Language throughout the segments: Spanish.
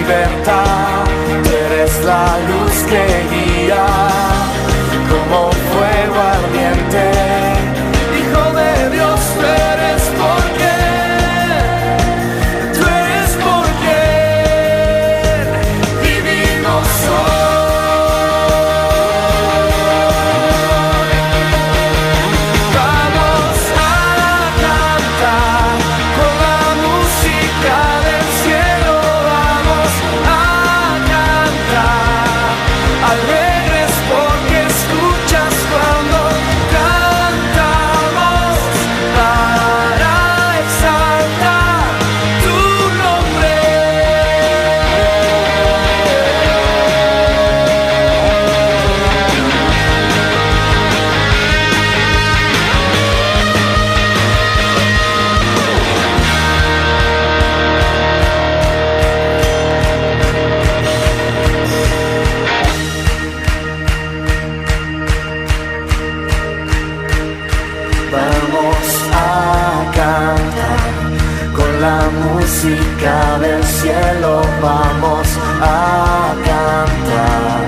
libertad. Tú eres la luz que guía, como fuego ardiente. Hijo de Dios, tú eres porque tú eres porque vivimos hoy. Vamos a cantar con la música del cielo. Vamos a cantar alegres porque escuchas cuando cantamos para exaltar tu nombre. Vamos a cantar con la música del cielo. Vamos a cantar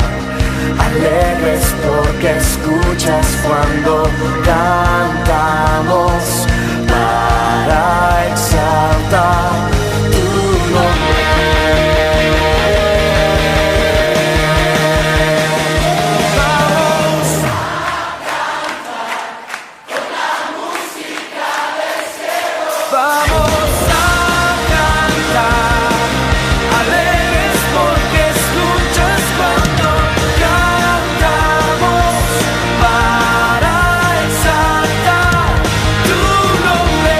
alegres porque escuchas cuando cantamos para exaltar tu nombre. Vamos a cantar alegres porque escuchas cuando cantamos para exaltar tu nombre.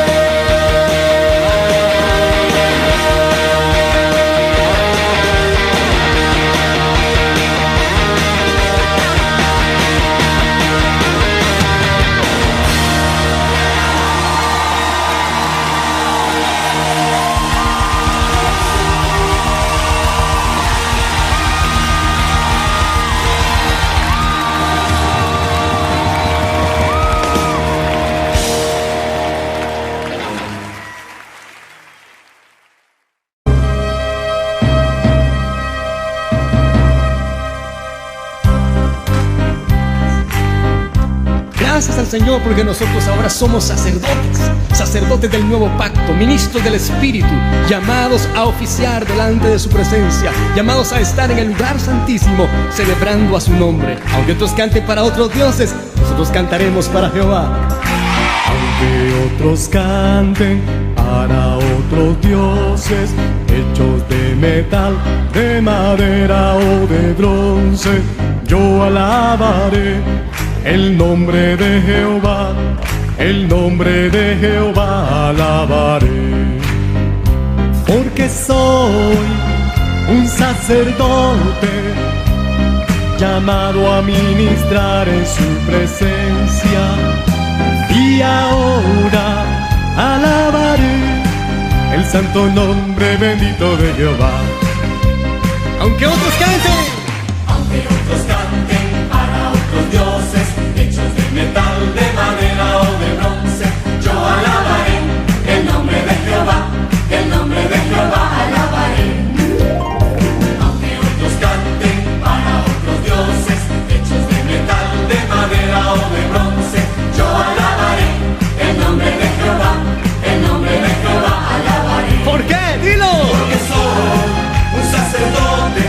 Gracias al Señor porque nosotros ahora somos sacerdotes del nuevo pacto, ministros del Espíritu, llamados a oficiar delante de su presencia, llamados a estar en el lugar santísimo, celebrando a su nombre. Aunque otros canten para otros dioses, nosotros cantaremos para Jehová. Aunque otros canten para otros dioses, hechos de metal, de madera o de bronce, yo alabaré el nombre de Jehová, el nombre de Jehová alabaré. Porque soy un sacerdote llamado a ministrar en su presencia, y ahora alabaré el santo nombre bendito de Jehová. Aunque otros canten, Aunque otros canten para otros dioses, hechos de metal, de madera o de bronce, yo alabaré el nombre de Jehová, el nombre de Jehová alabaré. Aunque otros canten para otros dioses, hechos de metal, de madera o de bronce, yo alabaré el nombre de Jehová, el nombre de Jehová alabaré. ¿por qué? Dilo. Porque soy un sacerdote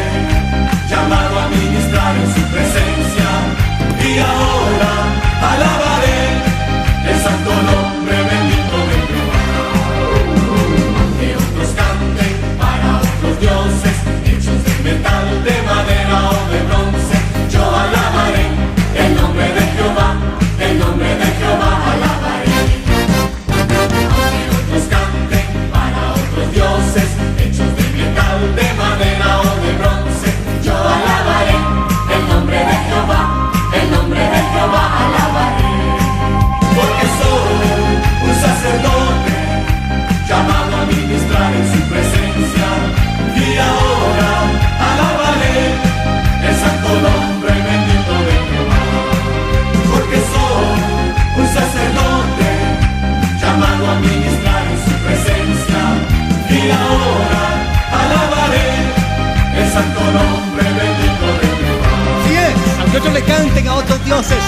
dioses,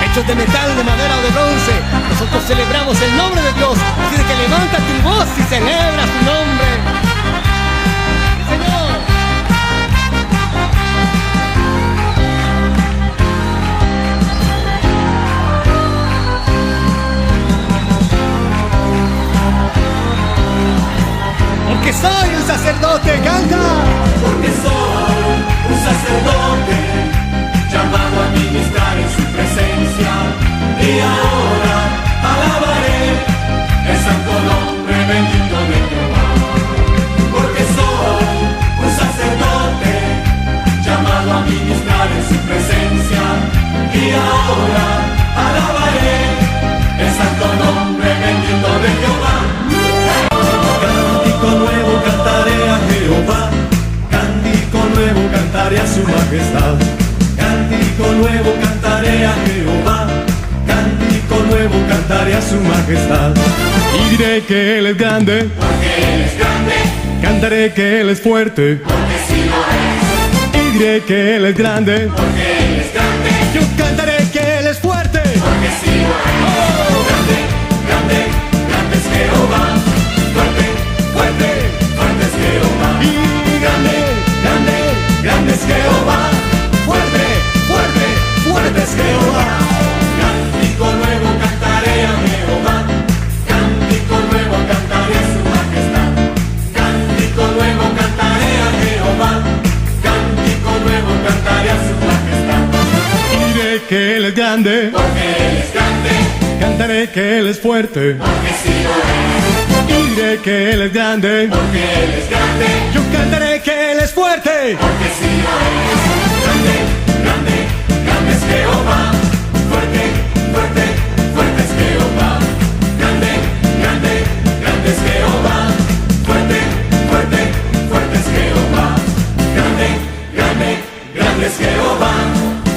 hechos de metal, de madera o de bronce. Nosotros celebramos el nombre de Dios. Así de que levanta tu voz y celebra su nombre. ¡Sí, Señor! Porque soy un sacerdote, canta. Porque soy un sacerdote, llamado a ministrar en su presencia, y ahora alabaré el santo nombre bendito de Jehová. Porque soy un sacerdote, llamado a ministrar en su presencia, y ahora alabaré el santo nombre bendito de Jehová. Cántico nuevo cantaré a Jehová, cántico nuevo cantaré a su majestad. Cántico nuevo cantaré a Jehová, cántico nuevo cantaré a su majestad. Y diré que Él es grande, Porque Él es grande, cantaré que Él es fuerte. porque sí lo es. Y diré que Él es grande, Porque Él es grande, yo cantaré que Él es fuerte. porque sí lo es. Grande, grande, grande es Jehová. Fuerte, fuerte, fuerte es Jehová. Y Grande, grande, grande es Jehová. Fuerte, fuerte, fuerte es Jehová. Cántico nuevo cantaré a Jehová. Cántico nuevo cantaré a su majestad. Cántico nuevo cantaré a Jehová. Cántico nuevo cantaré a su majestad. y diré que Él es grande, Porque Él es grande, cantaré que Él es fuerte. porque sí lo es. Y diré que Él es grande, Porque Él es grande, yo cantaré que Él es fuerte. porque sí lo es. Grande, grande, grande es Jehová. Fuerte, fuerte, fuerte es Jehová. Grande, grande, grande es Jehová. Fuerte, fuerte, fuerte es Jehová. Grande, grande, grande es Jehová.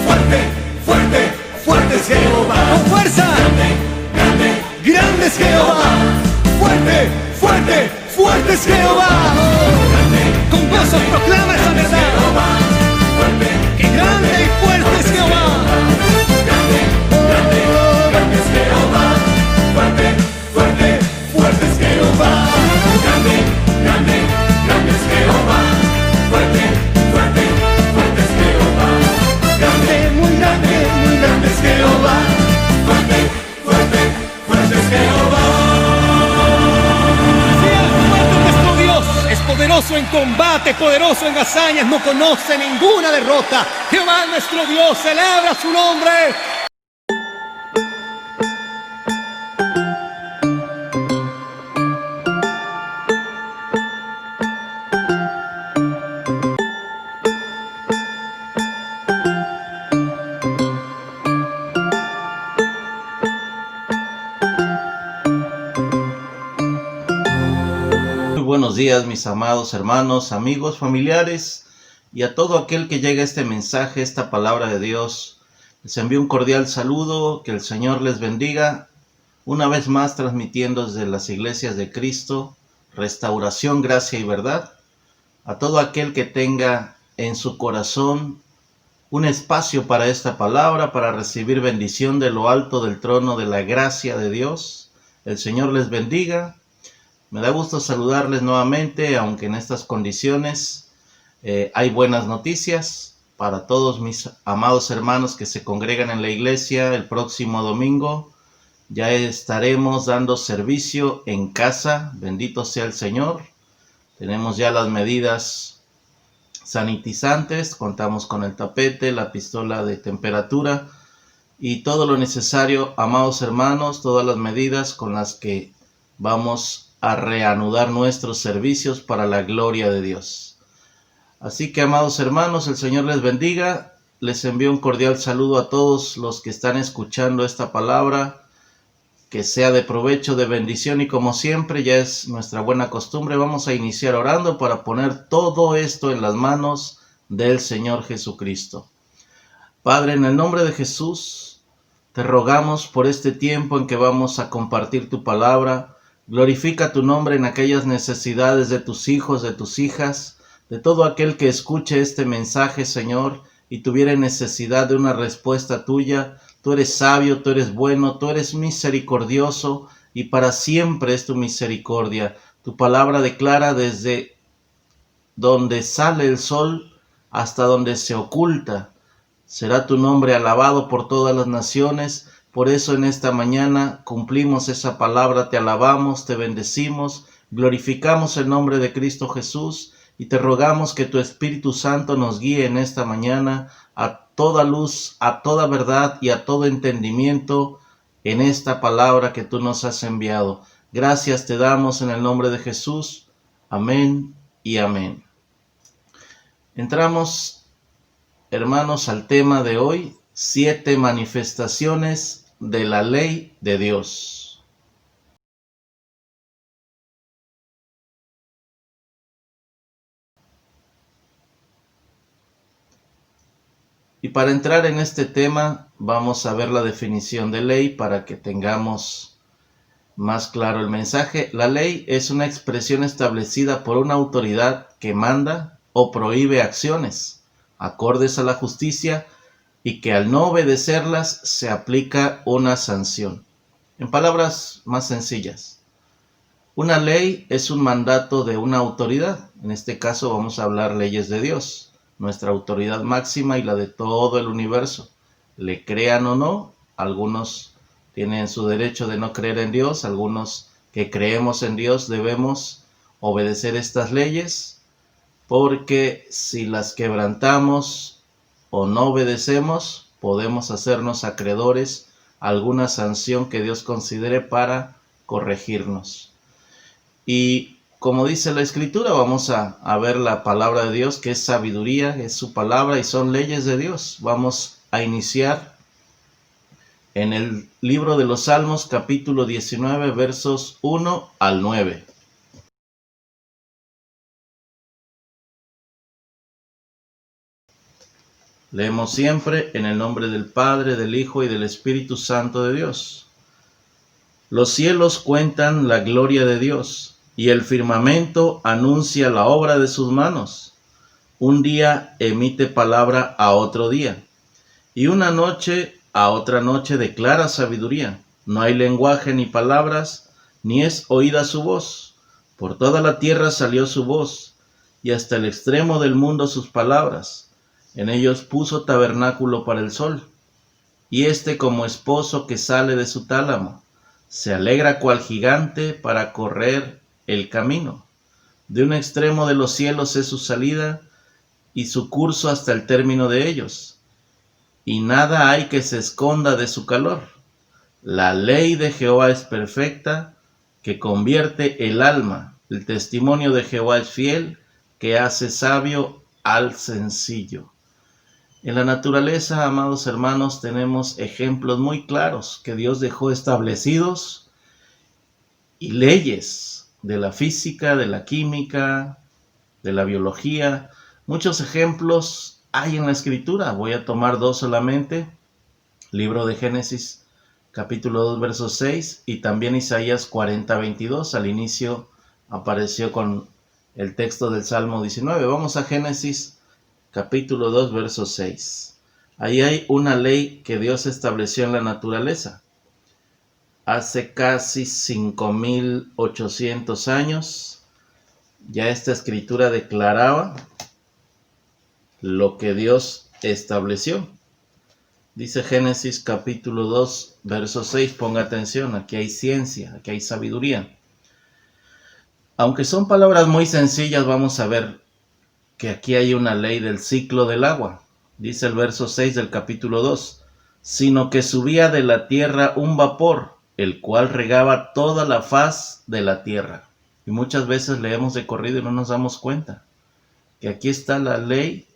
Fuerte, fuerte, fuerte es Jehová. ¡Con fuerza! Grande, grande, ¡Grande es Jehová! ¡Fuerte, fuerte, fuerte es Jehová! Con gozo proclama esa verdad. Jehová. Fuerte, ¡Qué grande y fuerte es Jehová! grande, grande, grande es Jehová. Fuerte, fuerte, fuerte es Jehová. Grande, grande, grande es Jehová. Fuerte, fuerte, fuerte es Jehová. Grande, Muy grande, muy grande grande es Jehová. Fuerte, fuerte, fuerte es Jehová. fuerte nuestro Dios. Es poderoso en combate, poderoso en hazañas. No conoce ninguna derrota. Jehová nuestro Dios, celebra su nombre. Muy buenos días, mis amados hermanos, amigos, familiares y a todo aquel que llega a este mensaje, esta palabra de Dios. Les envío un cordial saludo, que el Señor les bendiga. Una vez más transmitiendo desde las iglesias de Cristo, Restauración, Gracia y Verdad. A todo aquel que tenga en su corazón un espacio para esta palabra, para recibir bendición de lo alto del trono de la gracia de Dios. El Señor les bendiga. Me da gusto saludarles nuevamente, aunque en estas condiciones hay buenas noticias para todos mis amados hermanos que se congregan en la iglesia. El próximo domingo ya estaremos dando servicio en casa, bendito sea el Señor. Tenemos ya las medidas sanitizantes, contamos con el tapete, la pistola de temperatura y todo lo necesario, amados hermanos, todas las medidas con las que vamos a reanudar nuestros servicios para la gloria de Dios. Así que, amados hermanos, el Señor les bendiga. Les envío un cordial saludo a todos los que están escuchando esta palabra, que sea de provecho, de bendición, y como siempre, ya es nuestra buena costumbre, vamos a iniciar orando para poner todo esto en las manos del Señor Jesucristo. Padre, en el nombre de Jesús, te rogamos por este tiempo en que vamos a compartir tu palabra. Glorifica tu nombre en aquellas necesidades de tus hijos, de tus hijas, de todo aquel que escuche este mensaje, Señor, y tuviere necesidad de una respuesta tuya. Tú eres sabio, tú eres bueno, tú eres misericordioso y para siempre es tu misericordia. Tu palabra declara desde donde sale el sol hasta donde se oculta. Será tu nombre alabado por todas las naciones. Por eso en esta mañana cumplimos esa palabra, te alabamos, te bendecimos, glorificamos el nombre de Cristo Jesús y te rogamos que tu Espíritu Santo nos guíe en esta mañana a toda luz, a toda verdad y a todo entendimiento en esta palabra que tú nos has enviado. Gracias te damos en el nombre de Jesús. Amén y amén. Entramos, hermanos, al tema de hoy, 7 manifestaciones de la ley de Dios. Y para entrar en este tema, vamos a ver la definición de ley para que tengamos más claro el mensaje. La ley es una expresión establecida por una autoridad que manda o prohíbe acciones acordes a la justicia y que al no obedecerlas se aplica una sanción. En palabras más sencillas, una ley es un mandato de una autoridad. En este caso vamos a hablar leyes de Dios, nuestra autoridad máxima y la de todo el universo. Le crean o no, algunos tienen su derecho de no creer en Dios, algunos que creemos en Dios debemos obedecer estas leyes, porque si las quebrantamos o no obedecemos, podemos hacernos acreedores a alguna sanción que Dios considere para corregirnos. Y como dice la Escritura, vamos a ver la palabra de Dios, que es sabiduría, es su palabra y son leyes de Dios. Vamos a iniciar en el libro de los Salmos, capítulo 19, versos 1 al 9. Leemos siempre en el nombre del Padre, del Hijo y del Espíritu Santo de Dios. Los cielos cuentan la gloria de Dios, y el firmamento anuncia la obra de sus manos. Un día emite palabra a otro día, y una noche a otra noche declara sabiduría. No hay lenguaje ni palabras, ni es oída su voz. Por toda la tierra salió su voz, y hasta el extremo del mundo sus palabras. En ellos puso tabernáculo para el sol, y como esposo que sale de su tálamo, se alegra cual gigante para correr el camino. De un extremo de los cielos es su salida, y su curso hasta el término de ellos, y nada hay que se esconda de su calor. La ley de Jehová es perfecta, que convierte el alma. El testimonio de Jehová es fiel, que hace sabio al sencillo. En la naturaleza, amados hermanos, tenemos ejemplos muy claros que Dios dejó establecidos y leyes de la física, de la química, de la biología. Muchos ejemplos hay en la Escritura. Voy a tomar 2 solamente. Libro de Génesis, capítulo 2, verso 6, y también Isaías 40, 22. Al inicio apareció con el texto del Salmo 19. Vamos a Génesis capítulo 2, verso 6. Ahí hay una ley que Dios estableció en la naturaleza. Hace casi 5,800 años, ya esta escritura declaraba lo que Dios estableció. Dice Génesis capítulo 2, verso 6, ponga atención, aquí hay ciencia, aquí hay sabiduría. Aunque son palabras muy sencillas, vamos a ver que aquí hay una ley del ciclo del agua. Dice el verso 6 del capítulo 2, sino que subía de la tierra un vapor, el cual regaba toda la faz de la tierra. Y muchas veces leemos de corrido y no nos damos cuenta que aquí está la ley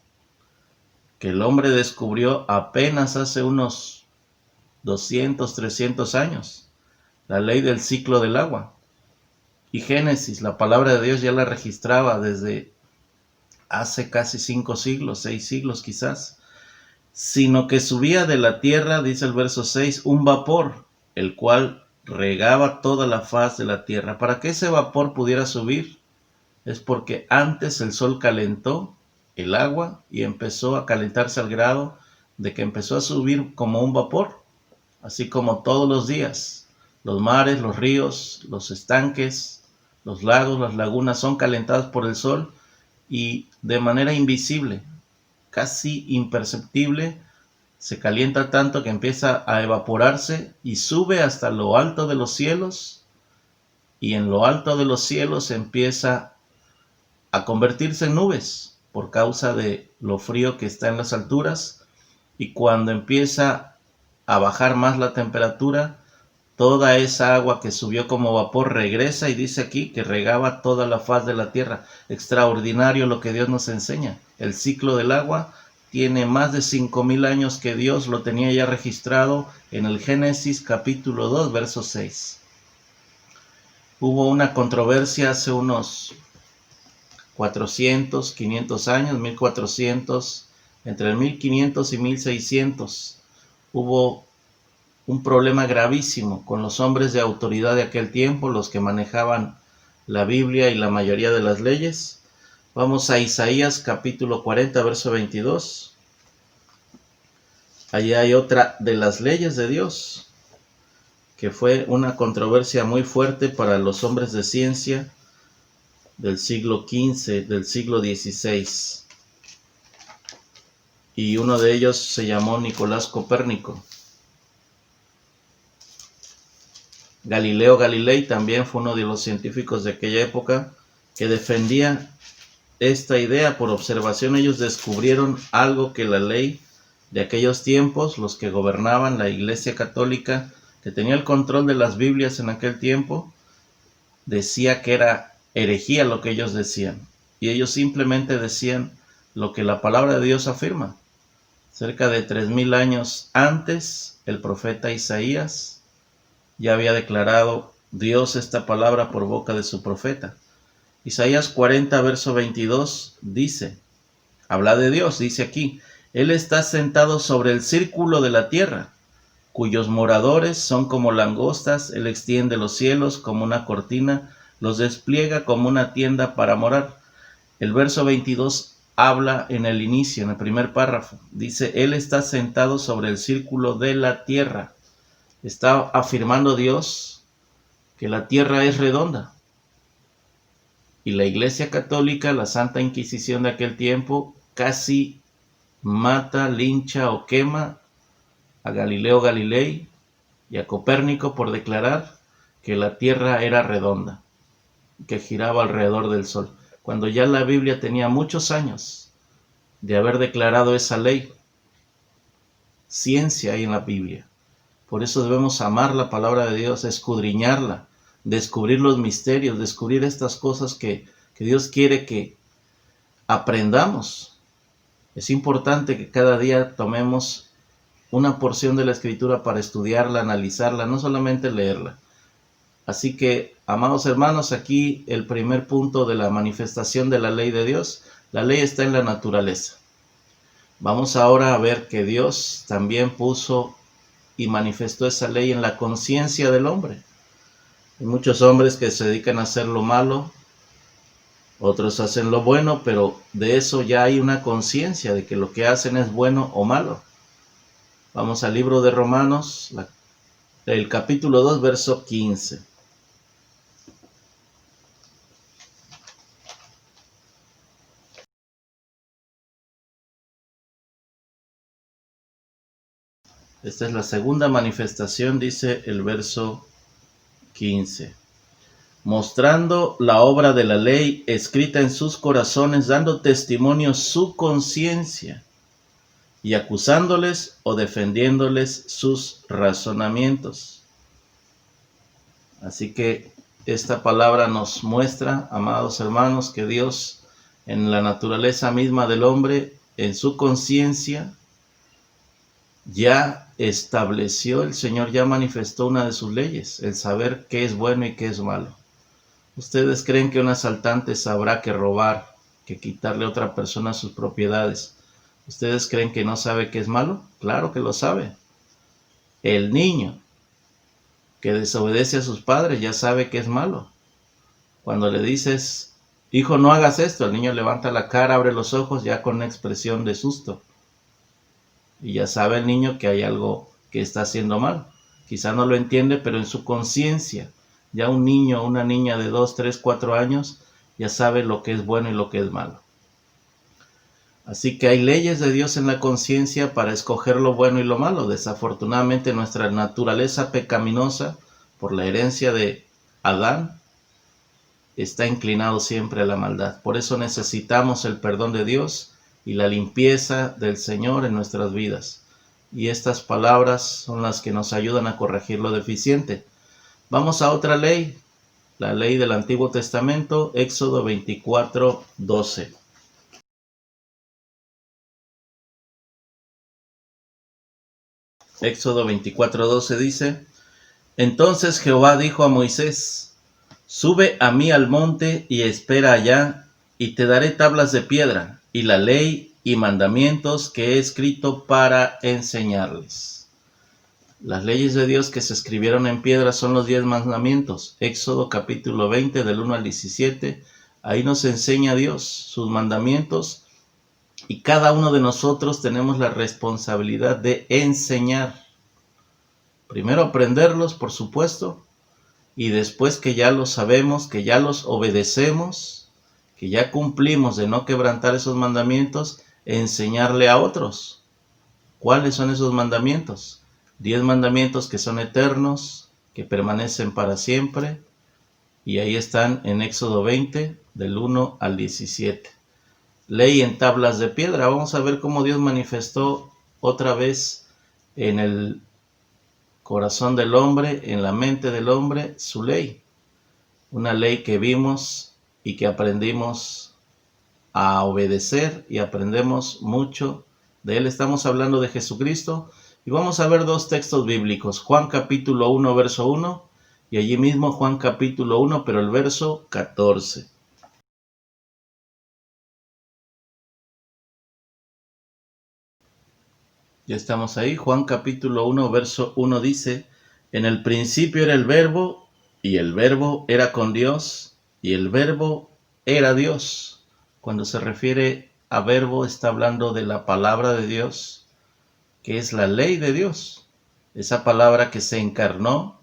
que el hombre descubrió apenas hace unos 200, 300 años. La ley del ciclo del agua. Y Génesis, la palabra de Dios ya la registraba desde hace casi 5 siglos, 6 siglos quizás, sino que subía de la tierra, dice el verso 6, un vapor, el cual regaba toda la faz de la tierra. Para que ese vapor pudiera subir, es porque antes el sol calentó el agua y empezó a calentarse al grado de que empezó a subir como un vapor, así como todos los días. Los mares, los ríos, los estanques, los lagos, las lagunas son calentados por el sol y de manera invisible, casi imperceptible, se calienta tanto que empieza a evaporarse y sube hasta lo alto de los cielos, y en lo alto de los cielos empieza a convertirse en nubes por causa de lo frío que está en las alturas, y cuando empieza a bajar más la temperatura, toda esa agua que subió como vapor regresa, y dice aquí que regaba toda la faz de la tierra. Extraordinario lo que Dios nos enseña. El ciclo del agua tiene más de 5,000 años que Dios lo tenía ya registrado en el Génesis capítulo 2, verso 6. Hubo una controversia hace unos 400, 500 años, 1400, entre el 1500 y 1600. Hubo un problema gravísimo con los hombres de autoridad de aquel tiempo, los que manejaban la Biblia y la mayoría de las leyes. Vamos a Isaías capítulo 40, verso 22. Allí hay otra de las leyes de Dios, que fue una controversia muy fuerte para los hombres de ciencia del siglo XV, del siglo XVI. Y uno de ellos se llamó Nicolás Copérnico. Galileo Galilei también fue uno de los científicos de aquella época que defendía esta idea. Por observación ellos descubrieron algo que la ley de aquellos tiempos, los que gobernaban la Iglesia Católica, que tenía el control de las Biblias en aquel tiempo, decía que era herejía lo que ellos decían. Y ellos simplemente decían lo que la palabra de Dios afirma. Cerca de 3000 años antes, el profeta Isaías ya había declarado Dios esta palabra por boca de su profeta. Isaías 40, verso 22 dice, habla de Dios, dice aquí, Él está sentado sobre el círculo de la tierra, cuyos moradores son como langostas. Él extiende los cielos como una cortina, los despliega como una tienda para morar. El verso 22 habla en el inicio, en el primer párrafo. Dice, Él está sentado sobre el círculo de la tierra. Está afirmando Dios que la tierra es redonda. Y la Iglesia Católica, la Santa Inquisición de aquel tiempo, casi mata, lincha o quema a Galileo Galilei y a Copérnico por declarar que la tierra era redonda, que giraba alrededor del sol, cuando ya la Biblia tenía muchos años de haber declarado esa ley. Ciencia hay en la Biblia. Por eso debemos amar la palabra de Dios, escudriñarla, descubrir los misterios, descubrir estas cosas que Dios quiere que aprendamos. Es importante que cada día tomemos una porción de la Escritura para estudiarla, analizarla, no solamente leerla. Así que, amados hermanos, aquí el primer punto de la manifestación de la ley de Dios. La ley está en la naturaleza. Vamos ahora a ver que Dios también puso y manifestó esa ley en la conciencia del hombre. Hay muchos hombres que se dedican a hacer lo malo, otros hacen lo bueno, pero de eso ya hay una conciencia de que lo que hacen es bueno o malo. Vamos al libro de Romanos, el capítulo 2, verso 15. Esta es la segunda manifestación, dice el verso 15. Mostrando la obra de la ley escrita en sus corazones, dando testimonio su conciencia y acusándoles o defendiéndoles sus razonamientos. Así que esta palabra nos muestra, amados hermanos, que Dios en la naturaleza misma del hombre, en su conciencia, ya estableció, el Señor ya manifestó una de sus leyes, el saber qué es bueno y qué es malo. ¿Ustedes creen que un asaltante sabrá que robar, que quitarle a otra persona sus propiedades? ¿Ustedes creen que no sabe qué es malo? Claro que lo sabe. El niño que desobedece a sus padres ya sabe que es malo. Cuando le dices hijo, no hagas esto. El niño levanta la cara, abre los ojos ya con una expresión de susto. Y ya sabe el niño que hay algo que está haciendo mal. Quizá no lo entiende, pero en su conciencia, ya un niño o una niña de 2, 3, 4 años ya sabe lo que es bueno y lo que es malo. Así que hay leyes de Dios en la conciencia para escoger lo bueno y lo malo. Desafortunadamente nuestra naturaleza pecaminosa, por la herencia de Adán, está inclinado siempre a la maldad. Por eso necesitamos el perdón de Dios y la limpieza del Señor en nuestras vidas. Y estas palabras son las que nos ayudan a corregir lo deficiente. Vamos a otra ley, la ley del Antiguo Testamento, Éxodo 24:12. Éxodo 24:12 dice: Entonces Jehová dijo a Moisés: Sube a mí al monte y espera allá, y te daré tablas de piedra, y la ley y mandamientos que he escrito para enseñarles. Las leyes de Dios que se escribieron en piedra son los 10 mandamientos. Éxodo capítulo 20 del 1 al 17. Ahí nos enseña Dios sus mandamientos, y cada uno de nosotros tenemos la responsabilidad de enseñar. Primero aprenderlos, por supuesto, y después que ya los sabemos, que ya los obedecemos, que ya cumplimos de no quebrantar esos mandamientos, enseñarle a otros. ¿Cuáles son esos mandamientos? 10 mandamientos que son eternos, que permanecen para siempre, y ahí están en Éxodo 20, del 1 al 17. Ley en tablas de piedra. Vamos a ver cómo Dios manifestó otra vez en el corazón del hombre, en la mente del hombre, su ley. Una ley que vimos y que aprendimos a obedecer y aprendemos mucho de él. Estamos hablando de Jesucristo y vamos a ver 2 textos bíblicos. Juan capítulo 1, verso 1 y allí mismo Juan capítulo 1, pero el verso 14. Ya estamos ahí. Juan capítulo 1, verso 1 dice: En el principio era el Verbo, y el Verbo era con Dios, y el Verbo era Dios. Cuando se refiere a Verbo, está hablando de la palabra de Dios, que es la ley de Dios. Esa palabra que se encarnó,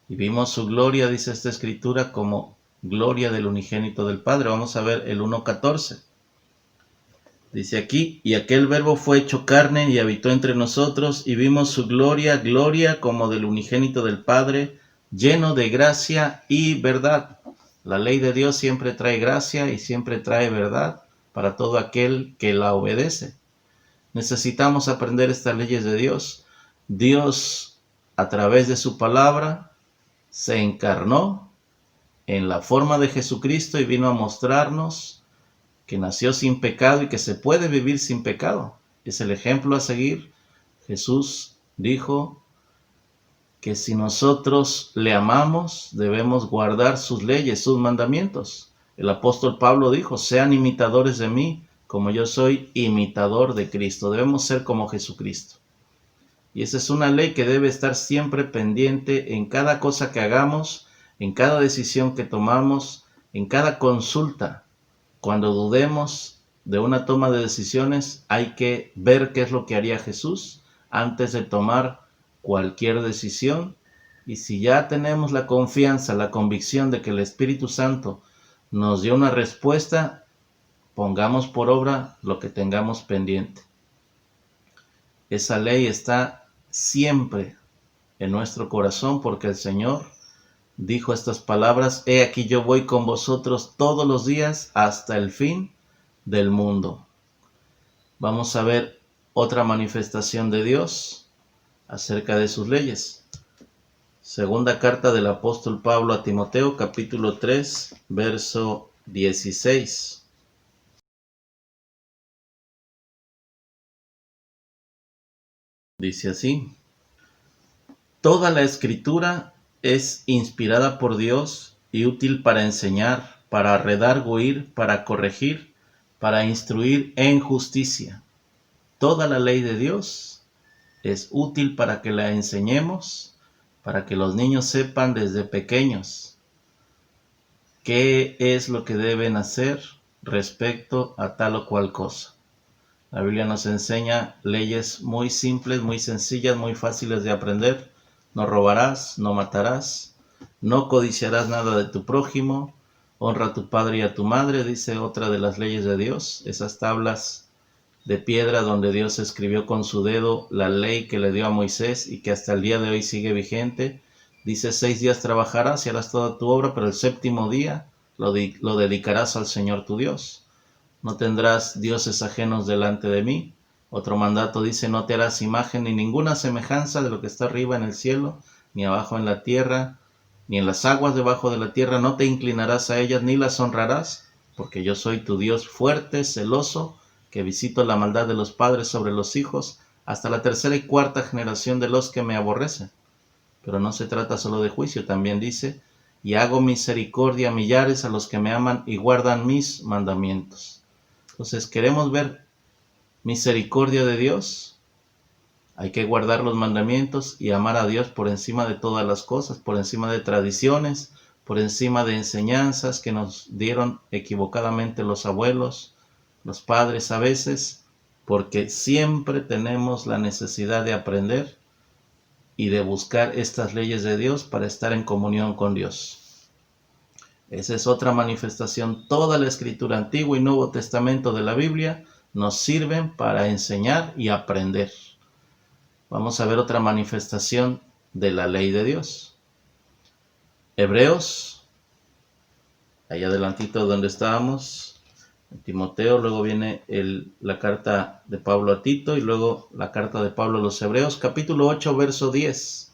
y vimos su gloria, dice esta escritura, como gloria del unigénito del Padre. Vamos a ver el 1:14. Dice aquí: y aquel Verbo fue hecho carne y habitó entre nosotros, y vimos su gloria, gloria como del unigénito del Padre, lleno de gracia y verdad. La ley de Dios siempre trae gracia y siempre trae verdad para todo aquel que la obedece. Necesitamos aprender estas leyes de Dios. Dios, a través de su palabra, se encarnó en la forma de Jesucristo y vino a mostrarnos que nació sin pecado y que se puede vivir sin pecado. Es el ejemplo a seguir. Jesús dijo que si nosotros le amamos, debemos guardar sus leyes, sus mandamientos. El apóstol Pablo dijo: sean imitadores de mí, como yo soy imitador de Cristo. Debemos ser como Jesucristo. Y esa es una ley que debe estar siempre pendiente en cada cosa que hagamos, en cada decisión que tomamos, en cada consulta. Cuando dudemos de una toma de decisiones, hay que ver qué es lo que haría Jesús antes de tomar cualquier decisión. Y si ya tenemos la confianza, la convicción de que el Espíritu Santo nos dio una respuesta, pongamos por obra lo que tengamos pendiente. Esa ley está siempre en nuestro corazón porque el Señor dijo estas palabras: he aquí yo voy con vosotros todos los días hasta el fin del mundo. Vamos a ver otra manifestación de Dios acerca de sus leyes. Segunda carta del apóstol Pablo a Timoteo, capítulo 3, verso 16. Dice así: toda la escritura es inspirada por Dios y útil para enseñar, para redarguir, para corregir, para instruir en justicia. Toda la ley de Dios es útil para que la enseñemos, para que los niños sepan desde pequeños qué es lo que deben hacer respecto a tal o cual cosa. La Biblia nos enseña leyes muy simples, muy sencillas, muy fáciles de aprender. No robarás, no matarás, no codiciarás nada de tu prójimo, honra a tu padre y a tu madre, dice otra de las leyes de Dios. Esas tablas de piedra donde Dios escribió con su dedo la ley que le dio a Moisés y que hasta el día de hoy sigue vigente. Dice: 6 días trabajarás y harás toda tu obra, pero el séptimo día lo dedicarás al Señor tu Dios. No tendrás dioses ajenos delante de mí. Otro mandato dice: no te harás imagen ni ninguna semejanza de lo que está arriba en el cielo, ni abajo en la tierra, ni en las aguas debajo de la tierra. No te inclinarás a ellas ni las honrarás, porque yo soy tu Dios fuerte, celoso, que visito la maldad de los padres sobre los hijos, hasta la 3ª y 4ª generación de los que me aborrecen. Pero no se trata solo de juicio, también dice: y hago misericordia a millares a los que me aman y guardan mis mandamientos. Entonces, ¿queremos ver misericordia de Dios? Hay que guardar los mandamientos y amar a Dios por encima de todas las cosas, por encima de tradiciones, por encima de enseñanzas que nos dieron equivocadamente los abuelos, los padres a veces, porque siempre tenemos la necesidad de aprender y de buscar estas leyes de Dios para estar en comunión con Dios. Esa es otra manifestación. Toda la Escritura, Antiguo y Nuevo Testamento de la Biblia, nos sirven para enseñar y aprender. Vamos a ver otra manifestación de la ley de Dios. Hebreos, ahí adelantito donde estábamos, en Timoteo, luego viene la carta de Pablo a Tito y luego la carta de Pablo a los Hebreos, capítulo 8, verso 10.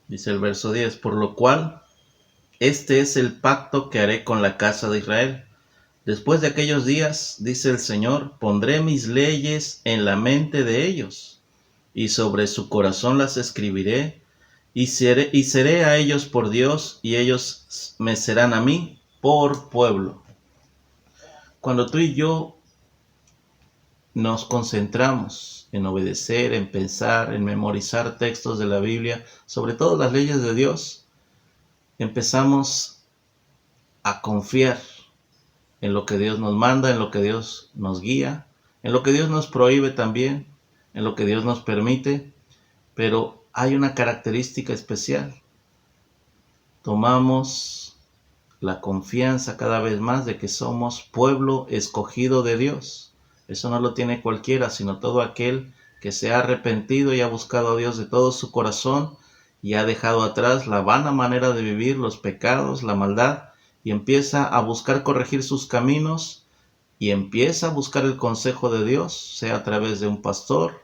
Dice el verso 10: por lo cual, este es el pacto que haré con la casa de Israel. Después de aquellos días, dice el Señor, pondré mis leyes en la mente de ellos, y sobre su corazón las escribiré, y seré a ellos por Dios, y ellos me serán a mí por pueblo. Cuando tú y yo nos concentramos en obedecer, en pensar, en memorizar textos de la Biblia, sobre todo las leyes de Dios, empezamos a confiar en lo que Dios nos manda, en lo que Dios nos guía, en lo que Dios nos prohíbe también, en lo que Dios nos permite, pero hay una característica especial. Tomamos la confianza cada vez más de que somos pueblo escogido de Dios. Eso no lo tiene cualquiera, sino todo aquel que se ha arrepentido y ha buscado a Dios de todo su corazón y ha dejado atrás la vana manera de vivir, los pecados, la maldad, y empieza a buscar corregir sus caminos y empieza a buscar el consejo de Dios, sea a través de un pastor,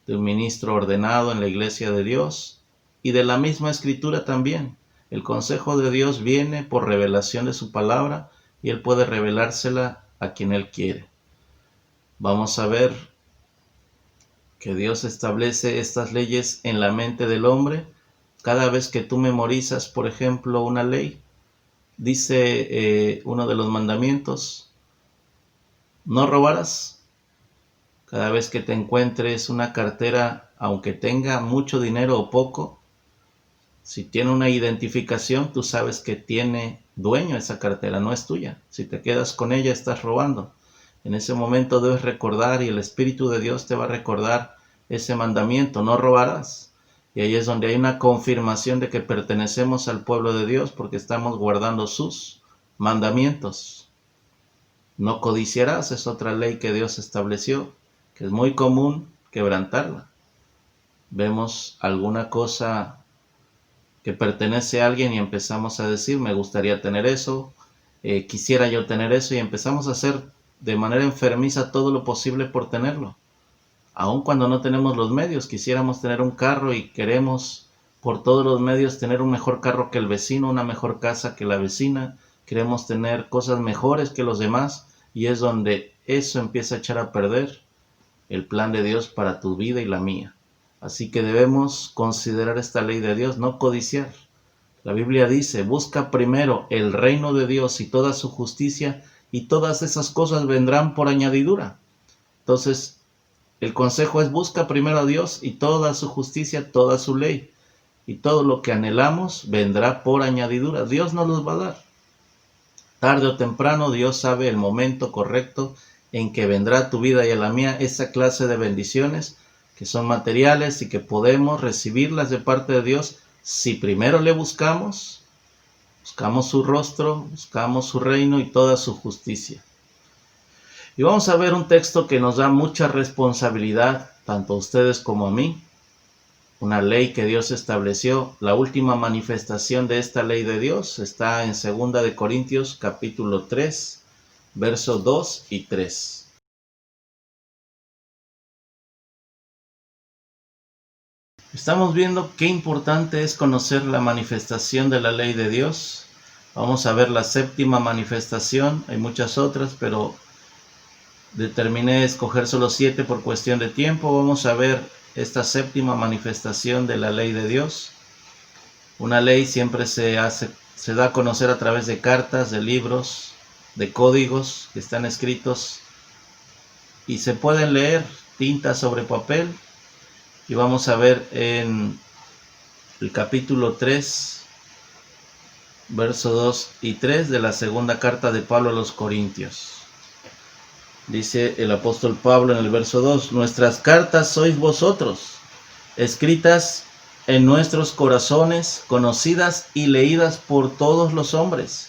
de un ministro ordenado en la iglesia de Dios y de la misma Escritura también. El consejo de Dios viene por revelación de su palabra y Él puede revelársela a quien Él quiere. Vamos a ver que Dios establece estas leyes en la mente del hombre. Cada vez que tú memorizas, por ejemplo, una ley, dice uno de los mandamientos: no robarás. Cada vez que te encuentres una cartera, aunque tenga mucho dinero o poco, si tiene una identificación, tú sabes que tiene dueño esa cartera, no es tuya. Si te quedas con ella, estás robando. En ese momento debes recordar, y el Espíritu de Dios te va a recordar ese mandamiento: no robarás. Y ahí es donde hay una confirmación de que pertenecemos al pueblo de Dios, porque estamos guardando sus mandamientos. No codiciarás es otra ley que Dios estableció, que es muy común quebrantarla. Vemos alguna cosa que pertenece a alguien y empezamos a decir: me gustaría tener eso, quisiera yo tener eso, y empezamos a hacer de manera enfermiza todo lo posible por tenerlo. Aun cuando no tenemos los medios, quisiéramos tener un carro y queremos por todos los medios tener un mejor carro que el vecino, una mejor casa que la vecina, queremos tener cosas mejores que los demás, y es donde eso empieza a echar a perder el plan de Dios para tu vida y la mía. Así que debemos considerar esta ley de Dios: no codiciar. La Biblia dice: busca primero el reino de Dios y toda su justicia, y todas esas cosas vendrán por añadidura. Entonces, El consejo es: busca primero a Dios y toda su justicia, toda su ley. Y todo lo que anhelamos vendrá por añadidura. Dios nos los va a dar. Tarde o temprano Dios sabe el momento correcto en que vendrá a tu vida y a la mía esa clase de bendiciones que son materiales y que podemos recibirlas de parte de Dios si primero le buscamos su rostro, buscamos su reino y toda su justicia. Y vamos a ver un texto que nos da mucha responsabilidad, tanto a ustedes como a mí. Una ley que Dios estableció. La última manifestación de esta ley de Dios está en 2 de Corintios capítulo 3, versos 2 y 3. Estamos viendo qué importante es conocer la manifestación de la ley de Dios. Vamos a ver la séptima manifestación. Hay muchas otras, pero determiné escoger solo 7 por cuestión de tiempo. Vamos a ver esta séptima manifestación de la ley de Dios. Una ley siempre se da a conocer a través de cartas, de libros, de códigos que están escritos y se pueden leer, tinta sobre papel. Y vamos a ver en el capítulo 3, verso 2 y 3 de la segunda carta de Pablo a los Corintios. Dice el apóstol Pablo en el verso 2: nuestras cartas sois vosotros, escritas en nuestros corazones, conocidas y leídas por todos los hombres,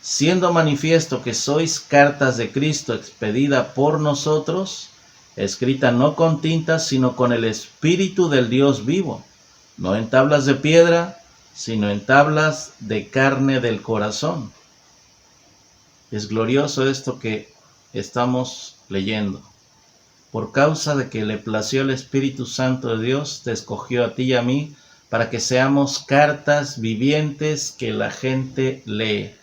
siendo manifiesto que sois cartas de Cristo expedida por nosotros, escrita no con tintas, sino con el Espíritu del Dios vivo, no en tablas de piedra, sino en tablas de carne del corazón. Es glorioso esto que estamos leyendo. Por causa de que le plació el Espíritu Santo de Dios, te escogió a ti y a mí para que seamos cartas vivientes que la gente lee.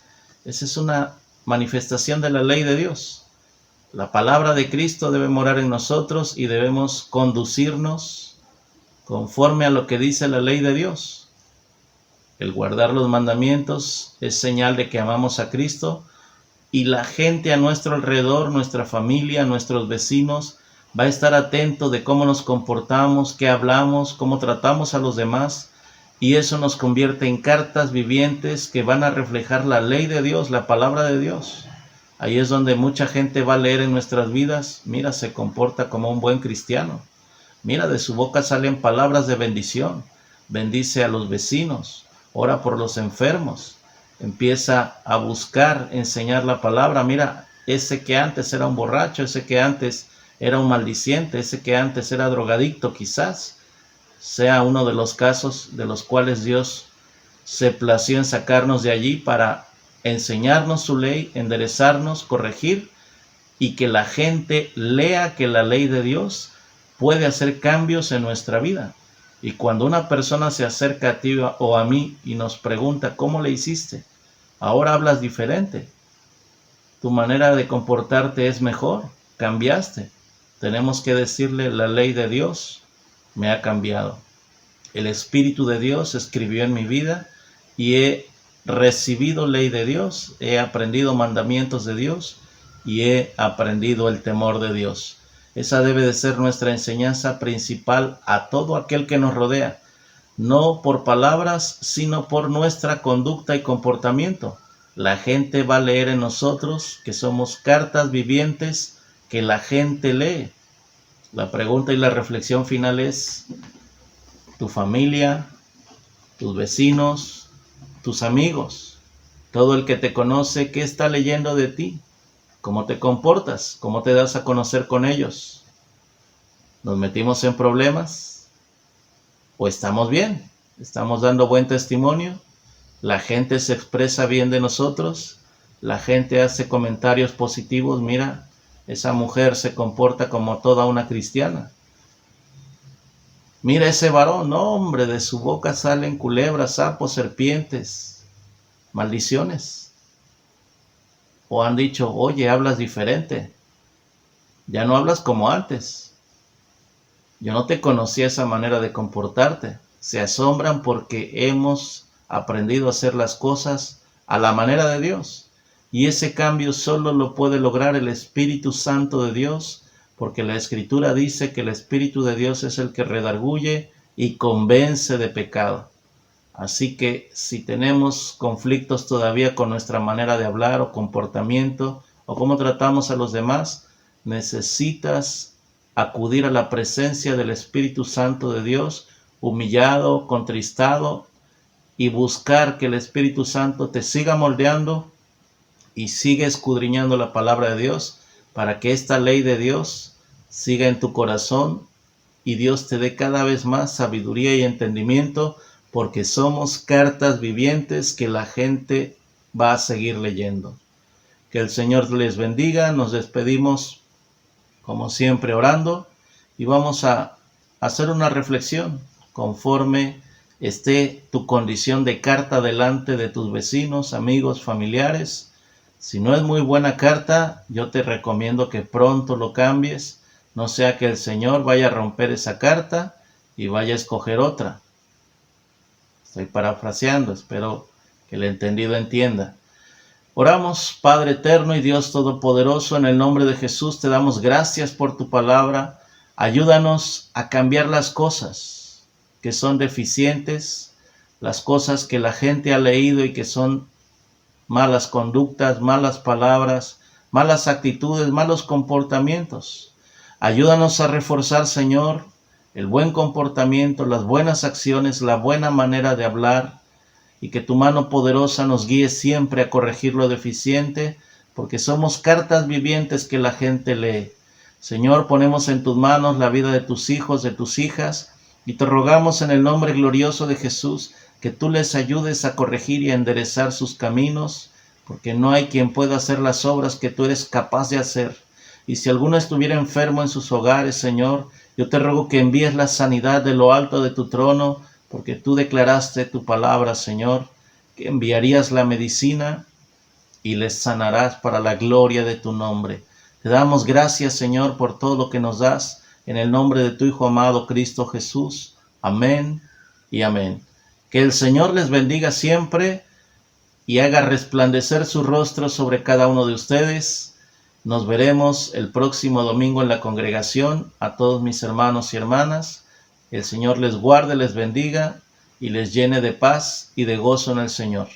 Esa es una manifestación de la ley de Dios. La palabra de Cristo debe morar en nosotros y debemos conducirnos conforme a lo que dice la ley de Dios. El guardar los mandamientos es señal de que amamos a Cristo, y la gente a nuestro alrededor, nuestra familia, nuestros vecinos, va a estar atento de cómo nos comportamos, qué hablamos, cómo tratamos a los demás, y eso nos convierte en cartas vivientes que van a reflejar la ley de Dios, la palabra de Dios. Ahí es donde mucha gente va a leer en nuestras vidas: mira, se comporta como un buen cristiano. Mira, de su boca salen palabras de bendición. Bendice a los vecinos, ora por los enfermos. Empieza a buscar, enseñar la palabra. Mira, ese que antes era un borracho, ese que antes era un maldiciente, ese que antes era drogadicto, quizás sea uno de los casos de los cuales Dios se plació en sacarnos de allí para enseñarnos su ley, enderezarnos, corregir, y que la gente lea que la ley de Dios puede hacer cambios en nuestra vida. Y cuando una persona se acerca a ti o a mí y nos pregunta: ¿cómo le hiciste? Ahora hablas diferente. Tu manera de comportarte es mejor. Cambiaste. Tenemos que decirle: la ley de Dios me ha cambiado. El Espíritu de Dios escribió en mi vida y he recibido ley de Dios, he aprendido mandamientos de Dios y he aprendido el temor de Dios. Esa debe de ser nuestra enseñanza principal a todo aquel que nos rodea, no por palabras, sino por nuestra conducta y comportamiento. La gente va a leer en nosotros que somos cartas vivientes que la gente lee. La pregunta y la reflexión final es: tu familia, tus vecinos, tus amigos, todo el que te conoce, ¿qué está leyendo de ti? ¿Cómo te comportas? ¿Cómo te das a conocer con ellos? ¿Nos metimos en problemas? ¿O estamos bien? ¿Estamos dando buen testimonio? ¿La gente se expresa bien de nosotros? ¿La gente hace comentarios positivos? Mira, esa mujer se comporta como toda una cristiana. Mira ese varón, no, hombre, de su boca salen culebras, sapos, serpientes, maldiciones. O han dicho: oye, hablas diferente, ya no hablas como antes. Yo no te conocía esa manera de comportarte. Se asombran porque hemos aprendido a hacer las cosas a la manera de Dios. Y ese cambio solo lo puede lograr el Espíritu Santo de Dios porque la Escritura dice que el Espíritu de Dios es el que redarguye y convence de pecado. Así que si tenemos conflictos todavía con nuestra manera de hablar o comportamiento o cómo tratamos a los demás, necesitas acudir a la presencia del Espíritu Santo de Dios, humillado, contristado, y buscar que el Espíritu Santo te siga moldeando y siga escudriñando la palabra de Dios para que esta ley de Dios siga en tu corazón y Dios te dé cada vez más sabiduría y entendimiento, porque somos cartas vivientes que la gente va a seguir leyendo. Que el Señor les bendiga. Nos despedimos como siempre orando y vamos a hacer una reflexión conforme esté tu condición de carta delante de tus vecinos, amigos, familiares. Si no es muy buena carta, yo te recomiendo que pronto lo cambies, no sea que el Señor vaya a romper esa carta y vaya a escoger otra. Estoy parafraseando, espero que el entendido entienda. Oramos, Padre eterno y Dios todopoderoso, en el nombre de Jesús te damos gracias por tu palabra. Ayúdanos a cambiar las cosas que son deficientes, las cosas que la gente ha leído y que son malas conductas, malas palabras, malas actitudes, malos comportamientos. Ayúdanos a reforzar, Señor, el buen comportamiento, las buenas acciones, la buena manera de hablar, y que tu mano poderosa nos guíe siempre a corregir lo deficiente, porque somos cartas vivientes que la gente lee. Señor, ponemos en tus manos la vida de tus hijos, de tus hijas, y te rogamos en el nombre glorioso de Jesús que tú les ayudes a corregir y a enderezar sus caminos, porque no hay quien pueda hacer las obras que tú eres capaz de hacer. Y si alguno estuviera enfermo en sus hogares, Señor, yo te ruego que envíes la sanidad de lo alto de tu trono, porque tú declaraste tu palabra, Señor, que enviarías la medicina y les sanarás para la gloria de tu nombre. Te damos gracias, Señor, por todo lo que nos das, en el nombre de tu Hijo amado, Cristo Jesús. Amén y amén. Que el Señor les bendiga siempre y haga resplandecer su rostro sobre cada uno de ustedes. Nos veremos el próximo domingo en la congregación. A todos mis hermanos y hermanas, el Señor les guarde, les bendiga y les llene de paz y de gozo en el Señor.